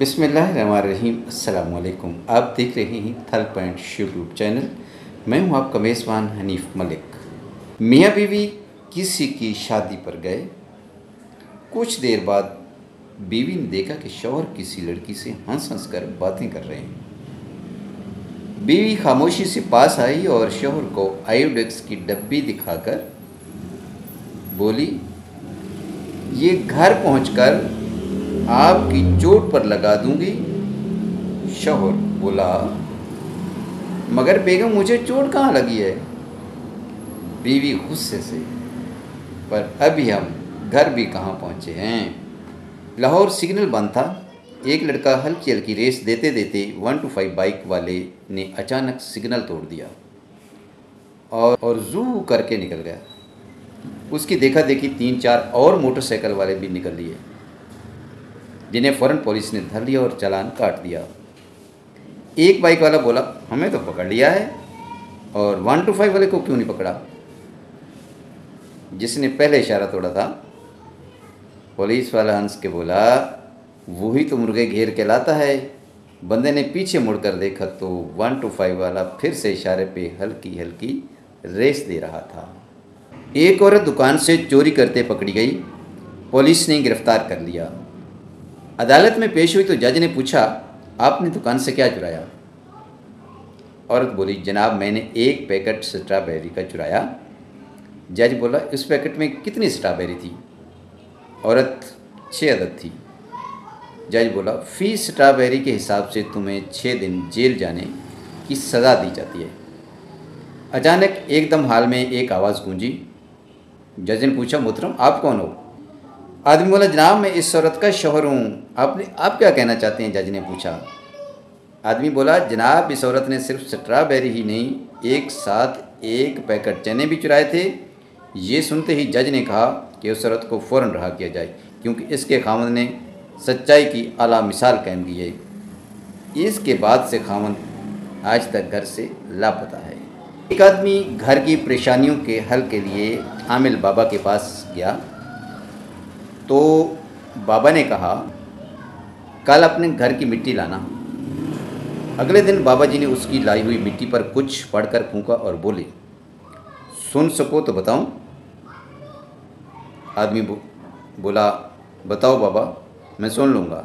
बिस्मिल्लाहिर्रहमानिर्रहीम। अस्सलाम वालेकुम। आप देख रहे हैं थल पॉइंट यूट्यूब चैनल। मैं हूं आपका मेज़बान हनीफ मलिक। मियाँ बीवी किसी की शादी पर गए। कुछ देर बाद बीवी ने देखा कि शौहर किसी लड़की से हंस हंस कर बातें कर रहे हैं। बीवी खामोशी से पास आई और शौहर को आयोडेक्स की डब्बी दिखाकर बोली, ये घर पहुंचकर आपकी चोट पर लगा दूंगी। शौहर बोला, मगर बेगम मुझे चोट कहाँ लगी है। बीवी गुस्से से, पर अभी हम घर भी कहाँ पहुँचे हैं। लाहौर सिग्नल बंद था। एक लड़का हल्की हल्की रेस देते देते 125 बाइक वाले ने अचानक सिग्नल तोड़ दिया और जू करके निकल गया। उसकी देखा देखी 3-4 और मोटरसाइकिल वाले भी निकल लिए, जिन्हें फ़ौरन पुलिस ने धर लिया और चालान काट दिया। एक बाइक वाला बोला, हमें तो पकड़ लिया है, और 125 वाले को क्यों नहीं पकड़ा, जिसने पहले इशारा तोड़ा था। पुलिस वाला हंस के बोला, वही तो मुर्गे घेर के लाता है। बंदे ने पीछे मुड़कर देखा तो 125 वाला फिर से इशारे पे हल्की हल्की रेस दे रहा था। एक औरत दुकान से चोरी करते पकड़ी गई। पुलिस ने गिरफ्तार कर लिया। अदालत में पेश हुई तो जज ने पूछा, आपने दुकान से क्या चुराया। औरत बोली, जनाब मैंने एक पैकेट स्ट्रॉबेरी का चुराया। जज बोला, इस पैकेट में कितनी स्ट्रॉबेरी थी। औरत 6 अदद थी। जज बोला, फी स्ट्रॉबेरी के हिसाब से तुम्हें 6 दिन जेल जाने की सज़ा दी जाती है। अचानक एकदम हाल में एक आवाज़ गूंजी। जज ने पूछा, मोहतरम आप कौन हो। आदमी बोला, जनाब मैं इस औरत का शौहर हूँ। आप क्या कहना चाहते हैं। जज ने पूछा। आदमी बोला, जनाब इस औरत ने सिर्फ स्ट्रॉबेरी ही नहीं, एक साथ एक पैकेट चने भी चुराए थे। ये सुनते ही जज ने कहा कि उस औरत को फ़ौरन रहा किया जाए, क्योंकि इसके खामद ने सच्चाई की आला मिसाल कायम की है। इसके बाद से खामद आज तक घर से लापता है। एक आदमी घर की परेशानियों के हल के लिए आमिल बाबा के पास गया तो बाबा ने कहा, कल अपने घर की मिट्टी लाना। अगले दिन बाबा जी ने उसकी लाई हुई मिट्टी पर कुछ पढ़कर फूंका और बोले, सुन सको तो बताऊं। आदमी बोला, बताओ बाबा, मैं सुन लूँगा।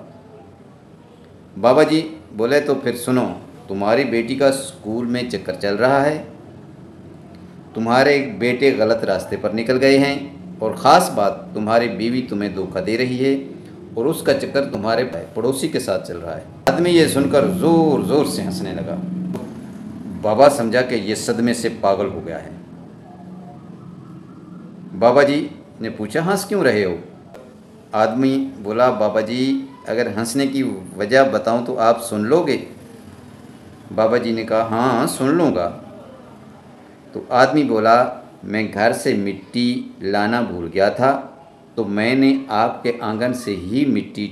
बाबा जी बोले, तो फिर सुनो, तुम्हारी बेटी का स्कूल में चक्कर चल रहा है। तुम्हारे बेटे गलत रास्ते पर निकल गए हैं, और ख़ास बात तुम्हारी बीवी तुम्हें धोखा दे रही है, और उसका चक्कर तुम्हारे पड़ोसी के साथ चल रहा है। आदमी ये सुनकर ज़ोर ज़ोर से हंसने लगा। बाबा समझा कि ये सदमे से पागल हो गया है। बाबा जी ने पूछा, हंस क्यों रहे हो। आदमी बोला, बाबा जी अगर हंसने की वजह बताऊं तो आप सुन लोगे। बाबा जी ने कहा, हाँ सुन लूँगा। तो आदमी बोला, मैं घर से मिट्टी लाना भूल गया था, तो मैंने आपके आंगन से ही मिट्टी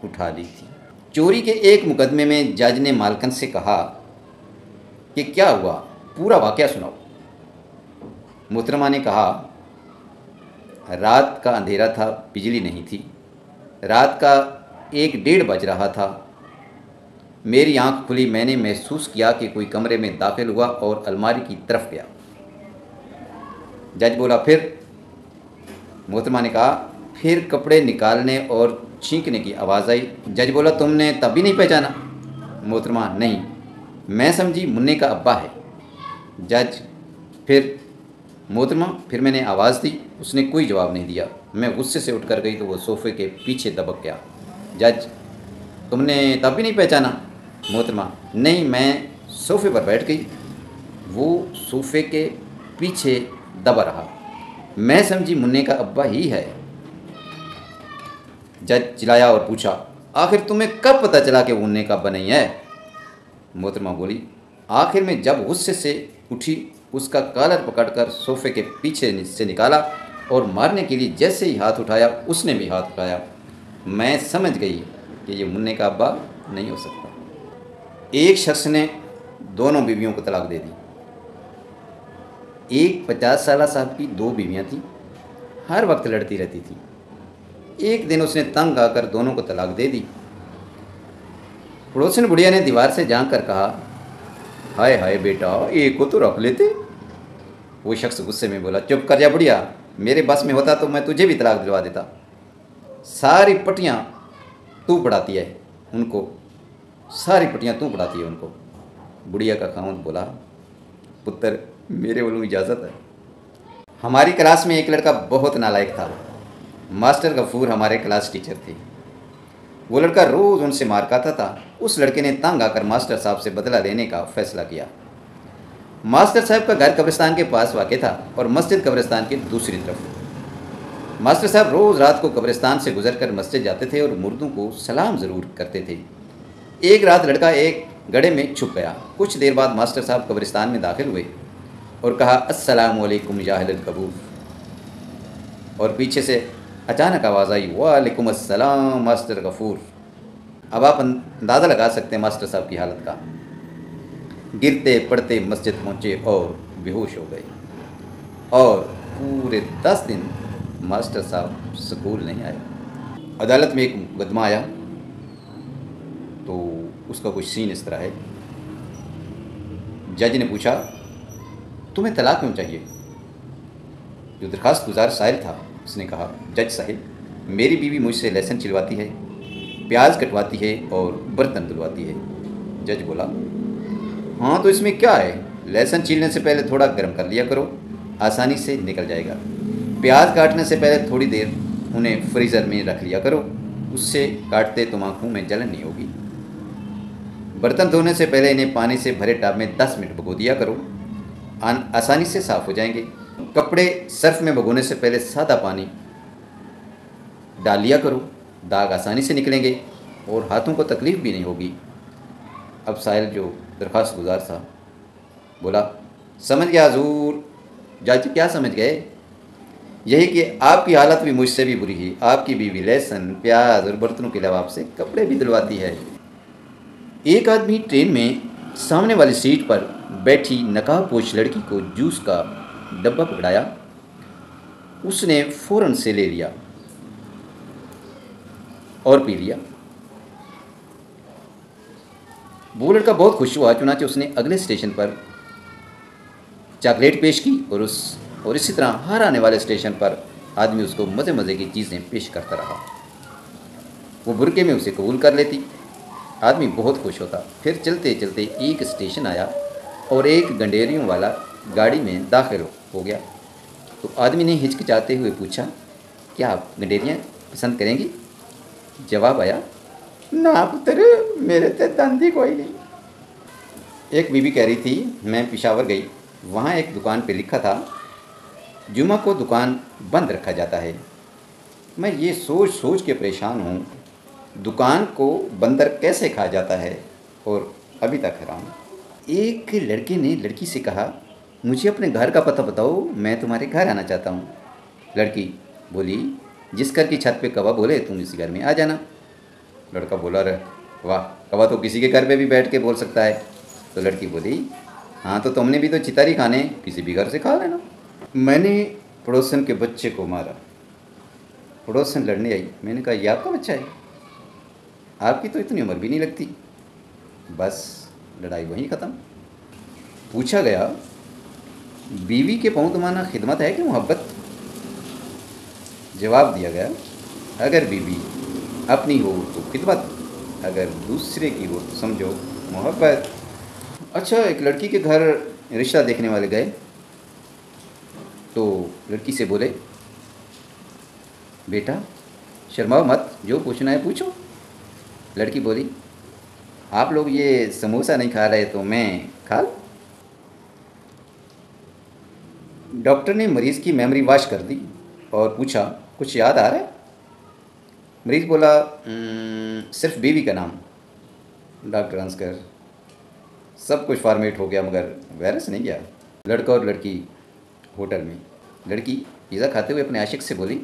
उठा ली थी। चोरी के एक मुकदमे में जज ने मालकन से कहा कि क्या हुआ, पूरा वाकया सुनाओ। मोहतरमा ने कहा, रात का अंधेरा था, बिजली नहीं थी। रात का 1-1:30 बज रहा था। मेरी आंख खुली, मैंने महसूस किया कि कोई कमरे में दाखिल हुआ और अलमारी की तरफ गया। जज बोला, फिर। मोहतरमा ने कहा, फिर कपड़े निकालने और छींकने की आवाज़ आई। जज बोला, तुमने तब भी नहीं पहचाना। मोहतरमा, नहीं, मैं समझी मुन्ने का अब्बा है। जज, फिर। मोहतरमा, फिर मैंने आवाज़ दी, उसने कोई जवाब नहीं दिया। मैं गुस्से से उठकर गई तो वो सोफ़े के पीछे दबक गया। जज, तुमने तब भी नहीं पहचाना। मोहतरमा, नहीं, मैं सोफ़े पर बैठ गई, वो सोफ़े के पीछे दबा रहा। मैं समझी मुन्ने का अब्बा ही है। जज चिल्लाया और पूछा, आखिर तुम्हें कब पता चला कि वो मुन्ने का अब्बा नहीं है। मोहतरमा बोली, आखिर में जब गुस्से से उठी, उसका कॉलर पकड़कर सोफ़े के पीछे से निकाला और मारने के लिए जैसे ही हाथ उठाया, उसने भी हाथ उठाया। मैं समझ गई कि ये मुन्ने का अब्बा नहीं हो सकता। एक शख्स ने दोनों बीवियों को तलाक दे दी। एक 50 साल साहब की 2 बीवियाँ थीं, हर वक्त लड़ती रहती थी। एक दिन उसने तंग आकर दोनों को तलाक दे दी। पड़ोसन बुढ़िया ने दीवार से झांक कर कहा, हाय हाय बेटा, एक को तो रख लेते। वो शख्स गुस्से में बोला, चुप कर जा बुढ़िया, मेरे बस में होता तो मैं तुझे भी तलाक दिलवा देता। सारी पटियाँ तू पढ़ाती है उनको, सारी पटियाँ तू पढ़ाती है उनको। बुढ़िया का खामद बोला, पुत्र मेरे वालों इजाज़त है। हमारी क्लास में एक लड़का बहुत नालायक था। मास्टर गफूर हमारे क्लास टीचर थे। वो लड़का रोज़ उनसे मार खाता था। उस लड़के ने तंग आकर मास्टर साहब से बदला लेने का फैसला किया। मास्टर साहब का घर कब्रिस्तान के पास वाक़ था और मस्जिद कब्रिस्तान की दूसरी तरफ। मास्टर साहब रोज़ रात को कब्रिस्तान से गुजरकर मस्जिद जाते थे और मुर्दों को सलाम ज़रूर करते थे। एक रात लड़का एक गड्ढे में छुप गया। कुछ देर बाद मास्टर साहब कब्रिस्तान में दाखिल हुए और कहा, अस्सलामु अलैकुम या अहलल कबूर। और पीछे से अचानक आवाज़ आई, वालेकुम अस्सलाम मास्टर गफूर। अब आप अंदाज़ा लगा सकते हैं मास्टर साहब की हालत का। गिरते पड़ते मस्जिद पहुँचे और बेहोश हो गए और पूरे 10 दिन मास्टर साहब स्कूल नहीं आए। अदालत में एक मुकदमा आया तो उसका कुछ सीन इस तरह है। जज ने पूछा, तुम्हें तलाक क्यों चाहिए? जो दरखास्त गुजार साहिल था उसने कहा, जज साहिब, मेरी बीवी मुझसे लहसुन छिलवाती है, प्याज कटवाती है और बर्तन धुलवाती है। जज बोला, हाँ तो इसमें क्या है, लहसुन छीलने से पहले थोड़ा गर्म कर लिया करो, आसानी से निकल जाएगा। प्याज काटने से पहले थोड़ी देर उन्हें फ्रीज़र में रख लिया करो, उससे काटते तो आँखों में जलन नहीं होगी। बर्तन धोने से पहले इन्हें पानी से भरे टब में 10 मिनट भिगो दिया करो, आसानी से साफ़ हो जाएंगे। कपड़े सर्फ में भिगोने से पहले सादा पानी डाल लिया करो, दाग आसानी से निकलेंगे और हाथों को तकलीफ़ भी नहीं होगी। अब साहिल जो दरख्वास्त गुजार था बोला, समझ गया हुजूर। जज क्या समझ गए? यही कि आपकी हालत भी मुझसे भी बुरी है। आपकी बीवी लहसुन प्याज और बर्तनों के अलावा आपसे कपड़े भी धुलवाती है। एक आदमी ट्रेन में सामने वाली सीट पर बैठी नकाबपोश लड़की को जूस का डब्बा पकड़ाया। उसने फ़ौरन से ले लिया और पी लिया। वो लड़का बहुत खुश हुआ, चुनांचे उसने अगले स्टेशन पर चॉकलेट पेश की और इसी तरह हर आने वाले स्टेशन पर आदमी उसको मज़े मज़े की चीज़ें पेश करता रहा। वो बुरके में उसे कबूल कर लेती। आदमी बहुत खुश होता। फिर चलते चलते एक स्टेशन आया और एक गंडेरियों वाला गाड़ी में दाखिल हो गया। तो आदमी ने हिचकिचाते हुए पूछा, क्या आप गंडेरियाँ पसंद करेंगी? जवाब आया, ना पुत्र, मेरे तो धंधी कोई नहीं। एक बीबी कह रही थी, मैं पेशावर गई, वहाँ एक दुकान पे लिखा था, जुमा को दुकान बंद रखा जाता है। मैं ये सोच सोच के परेशान हूँ, दुकान को बंदर कैसे खा जाता है, और अभी तक हैरान। एक लड़के ने लड़की से कहा, मुझे अपने घर का पता बताओ, मैं तुम्हारे घर आना चाहता हूँ। लड़की बोली, जिस घर की छत पे कौवा बोले तुम इसी घर में आ जाना। लड़का बोला, रे वाह, कौवा तो किसी के घर पे भी बैठ के बोल सकता है। तो लड़की बोली, हाँ तो तुमने भी तो चितारी खाने किसी भी घर से खा लेना। मैंने पड़ोसन के बच्चे को मारा। पड़ोसन लड़ने आई। मैंने कहा, ये आपका बच्चा है? आपकी तो इतनी उम्र भी नहीं लगती। बस लड़ाई वहीं ख़त्म। पूछा गया, बीवी के पाँव दबाना खिदमत है कि मोहब्बत? जवाब दिया गया, अगर बीवी अपनी हो तो खिदमत, अगर दूसरे की हो तो समझो मोहब्बत। अच्छा, एक लड़की के घर रिश्ता देखने वाले गए तो लड़की से बोले, बेटा शर्माओ मत, जो पूछना है पूछो। लड़की बोली, आप लोग ये समोसा नहीं खा रहे तो मैं खा लूं? डॉक्टर ने मरीज़ की मेमोरी वॉश कर दी और पूछा, कुछ याद आ रहा है? मरीज़ बोला, सिर्फ बीवी का नाम। डॉक्टर हंसकर, सब कुछ फॉर्मेट हो गया मगर वायरस नहीं गया। लड़का और लड़की होटल में। लड़की पिज़्ज़ा खाते हुए अपने आशिक से बोली,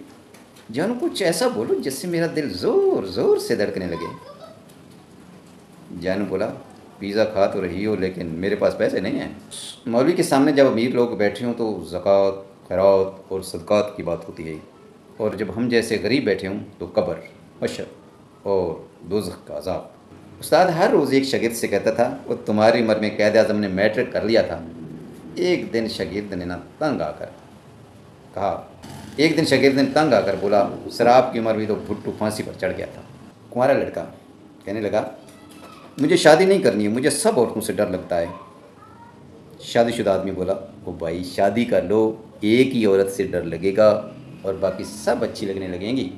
जानू कुछ ऐसा बोलो जिससे मेरा दिल ज़ोर ज़ोर से धड़कने लगे। जानू बोला, पिज़्ज़ा खा तो रही हो लेकिन मेरे पास पैसे नहीं हैं। मौलवी के सामने जब अमीर लोग बैठे हों तो ज़कात, खैरात और सदक़ात की बात होती है, और जब हम जैसे गरीब बैठे हों तो कब्र, हश्र और दोज़ख का अज़ाब। उस्ताद हर रोज़ एक शागिर्द से कहता था, वो तुम्हारी उम्र में कायद आज़म ने मैट्रिक कर लिया था। एक दिन शागिर्द ने ना तंग आकर कहा एक दिन शागिर्द ने तंग आकर बोला, सर आपकी उम्र भी तो भुट्टू फांसी पर चढ़ गया था। कुंवारा लड़का कहने लगा, मुझे शादी नहीं करनी है, मुझे सब औरतों से डर लगता है। शादीशुदा आदमी बोला, ओ भाई शादी कर लो, एक ही औरत से डर लगेगा और बाकी सब अच्छी लगने लगेंगी।